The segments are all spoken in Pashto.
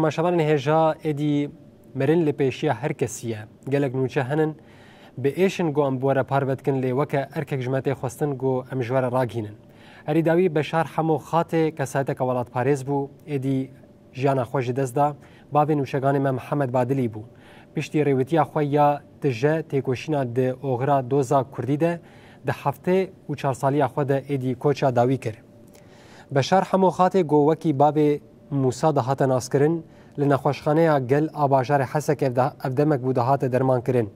تماشاوان هجا ادی مرن لپیشیا هر کسیه گلک نوچه هنن به ایشن گو ام بوره پاروت کن لی وکه ارکک جمعه خواستن گو ام جوار راگینن هری داوی بشار حمو خاطه کسایت کولات پاریز بو ادی جانا خوش دست دا باوی نوشگان ما محمد بادلی بو پشتی ریوتیا خواه یا دجه تیکوشینا ده اوغرا دوزا کردی ده هفته و 4 سالی خود ادی کوچا داوی کرد. بشار حمو خاطه گو وکی باوی موسا ده هات ناس کرن لنخوشخانه گل آباجار حسک افدمک بو ده هات درمان کرن.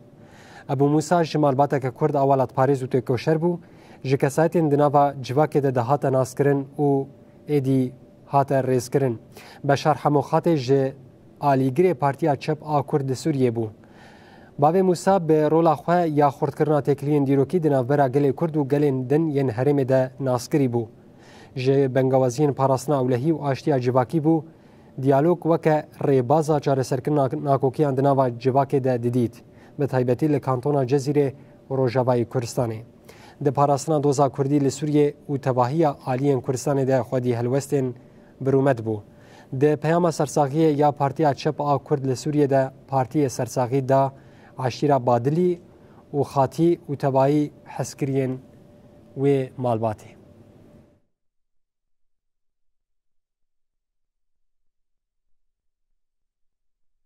ابو موسا جمال باتک کرد اولات پاریز و تیکوشر بو جکسایتین دناوا جواک ده هات ناس کرن و ادی هات ریز کرن. بشار حمو خاطه ج آلیگری پارتیا چپ آ کرد سوریه بو. باوی موسا به رولا خواه یا خورد کرنا تکلین دیروکی دنابرا گل کرد و گلین دن ین هرم ده ناسکری بو. جه بنگوازین پاراسنا اولهی و آشتیا جواکی بو دیالوگ وکه ریبازا چاره سرکن ناکوکیان دناوا جواکی ده دیدید به تایبتی لکانتونا جزیره روژاوای کردستانه. ده پاراسنا دوزا کردی لسوریه و تباهی آلین کردستانه ده خودی هلوستین برومت بو. ده پیام سرساغی یا پارتیا چپ آ کرد لسوریه ده پارتی سرساغی ده عشیره بادلی و خاطی و تباهی حسکرین و مالباتی.